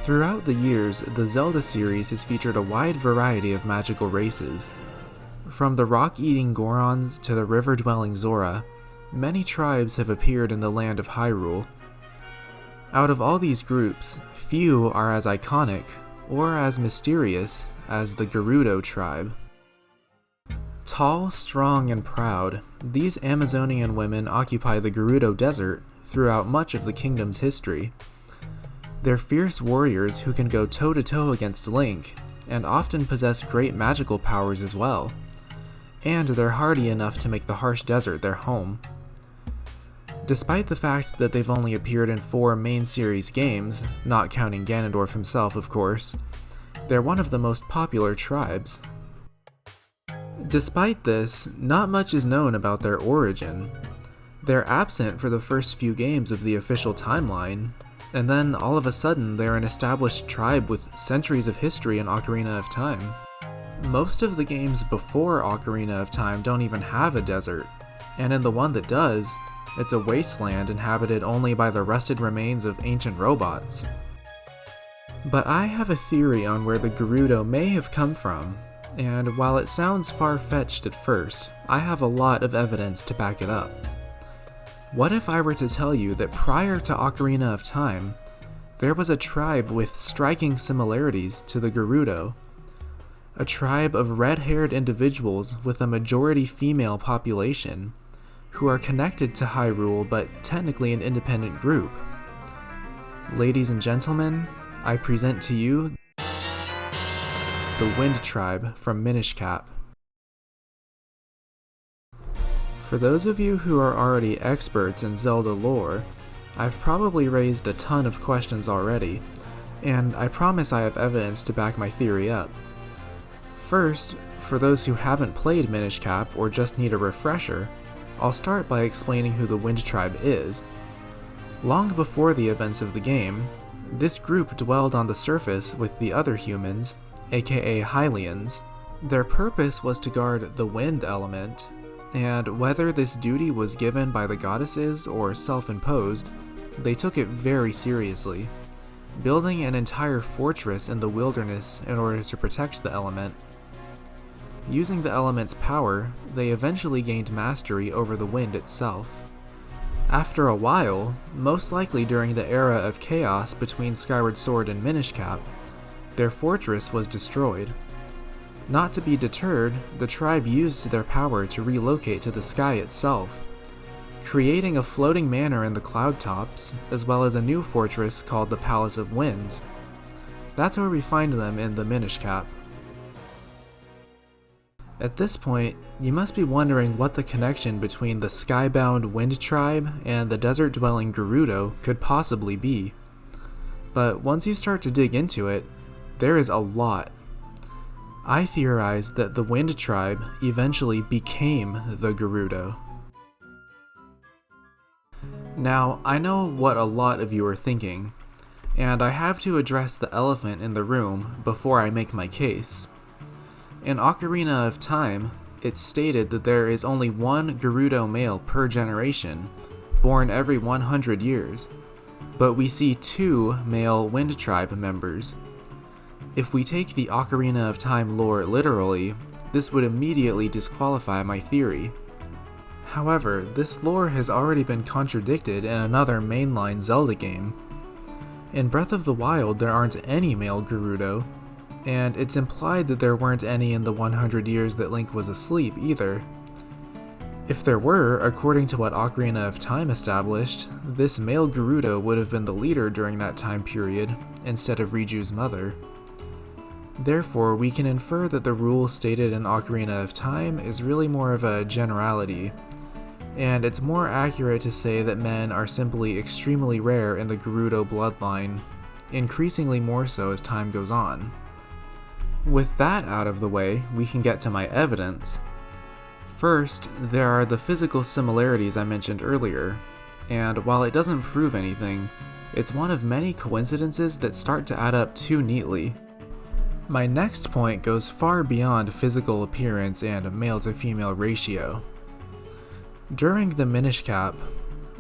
Throughout the years, the Zelda series has featured a wide variety of magical races. From the rock-eating Gorons to the river-dwelling Zora, many tribes have appeared in the land of Hyrule. Out of all these groups, few are as iconic or as mysterious as the Gerudo tribe. Tall, strong, and proud, these Amazonian women occupy the Gerudo Desert throughout much of the kingdom's history. They're fierce warriors who can go toe-to-toe against Link, and often possess great magical powers as well. And they're hardy enough to make the harsh desert their home. Despite the fact that they've only appeared in 4 main series games, not counting Ganondorf himself of course, they're one of the most popular tribes. Despite this, not much is known about their origin. They're absent for the first few games of the official timeline, and then all of a sudden they're an established tribe with centuries of history in Ocarina of Time. Most of the games before Ocarina of Time don't even have a desert, and in the one that does, it's a wasteland inhabited only by the rusted remains of ancient robots. But I have a theory on where the Gerudo may have come from, and while it sounds far-fetched at first, I have a lot of evidence to back it up. What if I were to tell you that prior to Ocarina of Time, there was a tribe with striking similarities to the Gerudo? A tribe of red-haired individuals with a majority female population, who are connected to Hyrule but technically an independent group. Ladies and gentlemen, I present to you the Wind Tribe from Minish Cap. For those of you who are already experts in Zelda lore, I've probably raised a ton of questions already, and I promise I have evidence to back my theory up. First, for those who haven't played Minish Cap or just need a refresher, I'll start by explaining who the Wind Tribe is. Long before the events of the game, this group dwelled on the surface with the other humans, aka Hylians. Their purpose was to guard the wind element, and whether this duty was given by the goddesses or self-imposed, they took it very seriously, building an entire fortress in the wilderness in order to protect the element. Using the element's power, they eventually gained mastery over the wind itself. After a while, most likely during the era of chaos between Skyward Sword and Minish Cap, their fortress was destroyed. Not to be deterred, the tribe used their power to relocate to the sky itself, creating a floating manor in the cloud tops, as well as a new fortress called the Palace of Winds. That's where we find them in the Minish Cap. At this point, you must be wondering what the connection between the skybound Wind Tribe and the desert-dwelling Gerudo could possibly be. But once you start to dig into it, there is a lot. I theorize that the Wind Tribe eventually became the Gerudo. Now, I know what a lot of you are thinking, and I have to address the elephant in the room before I make my case. In Ocarina of Time, it's stated that there is only one Gerudo male per generation, born every 100 years, but we see 2 male Wind Tribe members. If we take the Ocarina of Time lore literally, this would immediately disqualify my theory. However, this lore has already been contradicted in another mainline Zelda game. In Breath of the Wild, there aren't any male Gerudo, and it's implied that there weren't any in the 100 years that Link was asleep either. If there were, according to what Ocarina of Time established, this male Gerudo would have been the leader during that time period, instead of Riju's mother. Therefore, we can infer that the rule stated in Ocarina of Time is really more of a generality, and it's more accurate to say that men are simply extremely rare in the Gerudo bloodline, increasingly more so as time goes on. With that out of the way, we can get to my evidence. First, there are the physical similarities I mentioned earlier, and while it doesn't prove anything, it's one of many coincidences that start to add up too neatly. My next point goes far beyond physical appearance and male-to-female ratio. During the Minish Cap,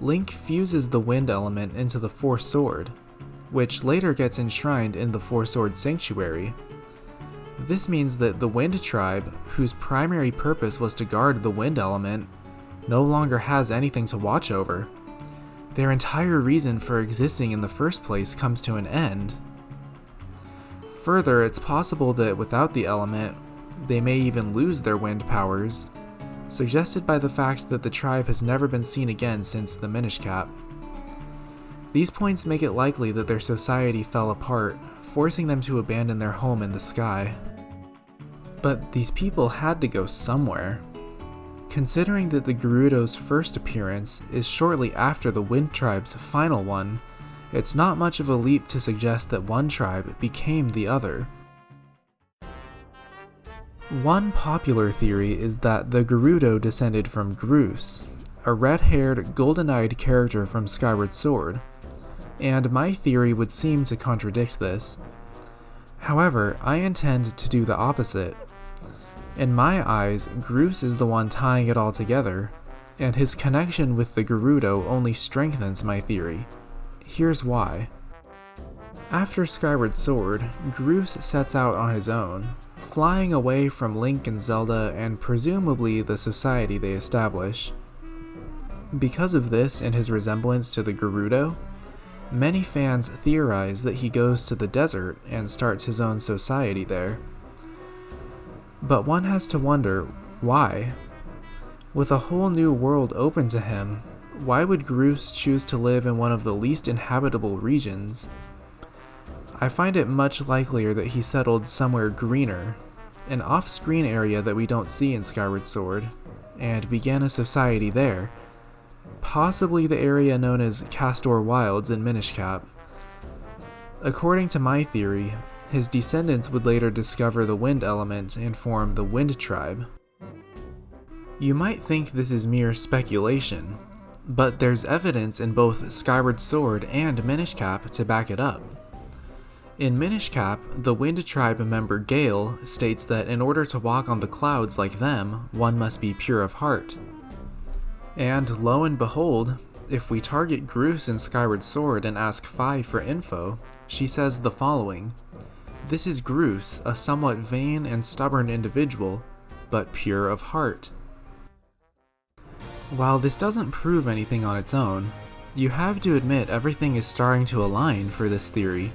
Link fuses the wind element into the Force Sword, which later gets enshrined in the Four-Sword Sanctuary. This means that the Wind Tribe, whose primary purpose was to guard the wind element, no longer has anything to watch over. Their entire reason for existing in the first place comes to an end. Further, it's possible that without the element, they may even lose their wind powers, suggested by the fact that the tribe has never been seen again since the Minish Cap. These points make it likely that their society fell apart, forcing them to abandon their home in the sky. But these people had to go somewhere. Considering that the Gerudos' first appearance is shortly after the Wind Tribe's final one, it's not much of a leap to suggest that one tribe became the other. One popular theory is that the Gerudo descended from Gruse, a red-haired, golden-eyed character from Skyward Sword, and my theory would seem to contradict this. However, I intend to do the opposite. In my eyes, Gruse is the one tying it all together, and his connection with the Gerudo only strengthens my theory. Here's why. After Skyward Sword, Gruse sets out on his own, flying away from Link and Zelda and presumably the society they establish. Because of this and his resemblance to the Gerudo, many fans theorize that he goes to the desert and starts his own society there. But one has to wonder, why? With a whole new world open to him, why would Gruse choose to live in one of the least inhabitable regions? I find it much likelier that he settled somewhere greener, an off-screen area that we don't see in Skyward Sword, and began a society there, possibly the area known as Castor Wilds in Minish Cap. According to my theory, his descendants would later discover the wind element and form the Wind Tribe. You might think this is mere speculation, but there's evidence in both Skyward Sword and Minish Cap to back it up. In Minish Cap, the Wind Tribe member Gale states that in order to walk on the clouds like them, one must be pure of heart. And lo and behold, if we target Gruse in Skyward Sword and ask Fi for info, she says the following: "This is Gruse, a somewhat vain and stubborn individual, but pure of heart." While this doesn't prove anything on its own, you have to admit everything is starting to align for this theory.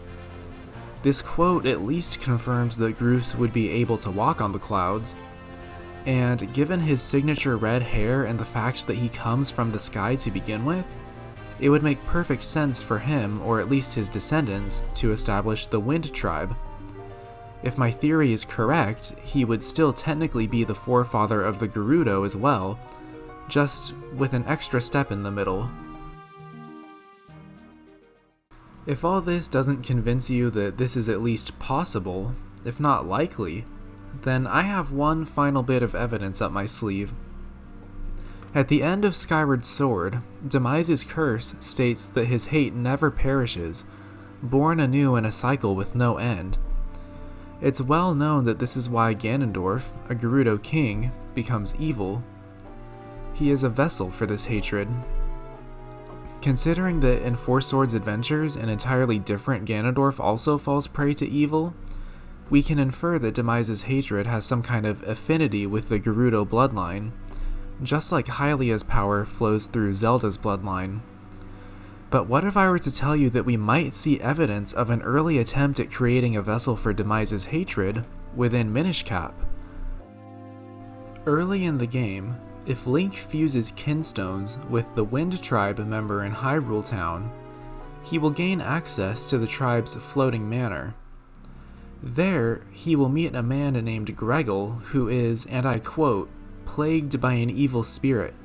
This quote at least confirms that Gruse would be able to walk on the clouds, and given his signature red hair and the fact that he comes from the sky to begin with, it would make perfect sense for him, or at least his descendants, to establish the Wind Tribe. If my theory is correct, he would still technically be the forefather of the Gerudo as well, just with an extra step in the middle. If all this doesn't convince you that this is at least possible, if not likely, then I have one final bit of evidence up my sleeve. At the end of Skyward Sword, Demise's curse states that his hate never perishes, born anew in a cycle with no end. It's well known that this is why Ganondorf, a Gerudo king, becomes evil. He is a vessel for this hatred. Considering that in Four Swords Adventures an entirely different Ganondorf also falls prey to evil, we can infer that Demise's hatred has some kind of affinity with the Gerudo bloodline, just like Hylia's power flows through Zelda's bloodline. But what if I were to tell you that we might see evidence of an early attempt at creating a vessel for Demise's hatred within Minish Cap? Early in the game, if Link fuses Kinstones with the Wind Tribe member in Hyrule Town, he will gain access to the tribe's floating manor. There, he will meet a man named Gregel who is, and I quote, "plagued by an evil spirit."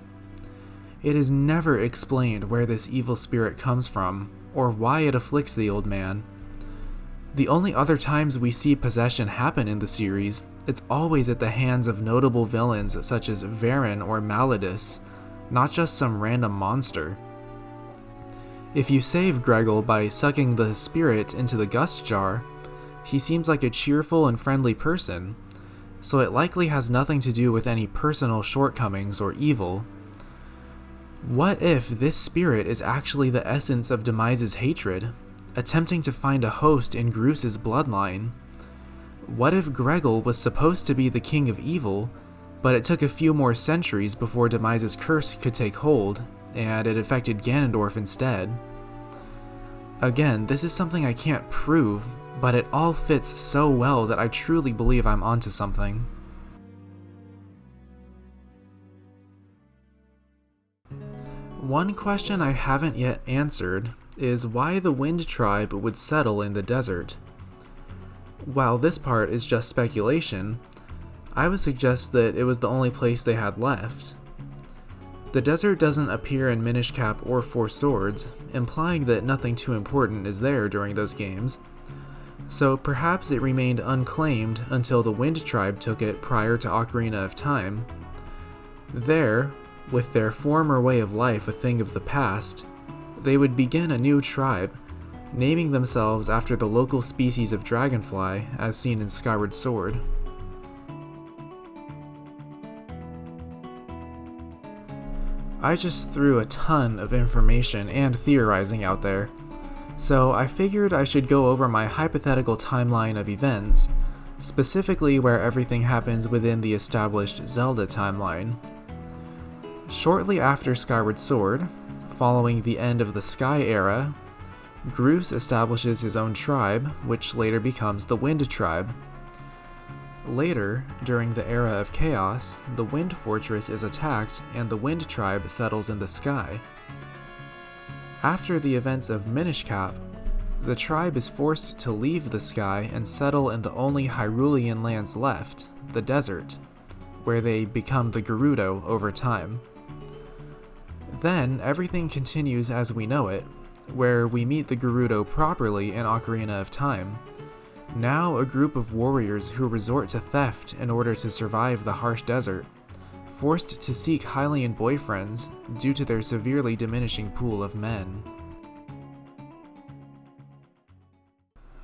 It is never explained where this evil spirit comes from, or why it afflicts the old man. The only other times we see possession happen in the series, it's always at the hands of notable villains such as Varen or Malladus, not just some random monster. If you save Gregel by sucking the spirit into the gust jar, he seems like a cheerful and friendly person, so it likely has nothing to do with any personal shortcomings or evil. What if this spirit is actually the essence of Demise's hatred, attempting to find a host in Gruse's bloodline? What if Gregel was supposed to be the king of evil, but it took a few more centuries before Demise's curse could take hold, and it affected Ganondorf instead? Again, this is something I can't prove, but it all fits so well that I truly believe I'm onto something. One question I haven't yet answered is why the Wind Tribe would settle in the desert. While this part is just speculation, I would suggest that it was the only place they had left. The desert doesn't appear in Minish Cap or Four Swords, implying that nothing too important is there during those games, so perhaps it remained unclaimed until the Wind Tribe took it prior to Ocarina of Time. There, with their former way of life a thing of the past, they would begin a new tribe, naming themselves after the local species of dragonfly as seen in Skyward Sword. I just threw a ton of information and theorizing out there, so I figured I should go over my hypothetical timeline of events, specifically where everything happens within the established Zelda timeline. Shortly after Skyward Sword, following the end of the Sky Era, Gruse establishes his own tribe, which later becomes the Wind Tribe. Later, during the Era of Chaos, the Wind Fortress is attacked and the Wind Tribe settles in the sky. After the events of Minish Cap, the tribe is forced to leave the sky and settle in the only Hyrulean lands left, the desert, where they become the Gerudo over time. Then, everything continues as we know it, where we meet the Gerudo properly in Ocarina of Time, now a group of warriors who resort to theft in order to survive the harsh desert, forced to seek Hylian boyfriends due to their severely diminishing pool of men.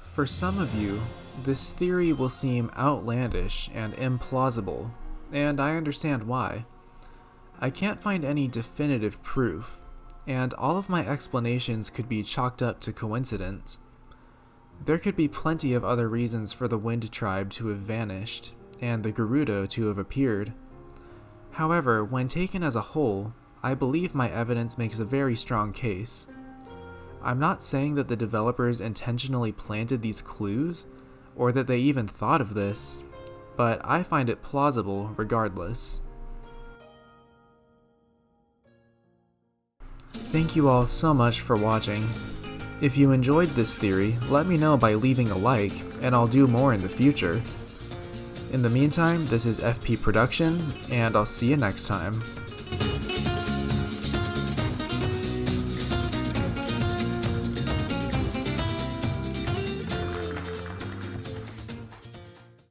For some of you, this theory will seem outlandish and implausible, and I understand why. I can't find any definitive proof, and all of my explanations could be chalked up to coincidence. There could be plenty of other reasons for the Wind Tribe to have vanished, and the Gerudo to have appeared. However, when taken as a whole, I believe my evidence makes a very strong case. I'm not saying that the developers intentionally planted these clues, or that they even thought of this, but I find it plausible regardless. Thank you all so much for watching. If you enjoyed this theory, let me know by leaving a like, and I'll do more in the future. In the meantime, this is FP Productions, and I'll see you next time.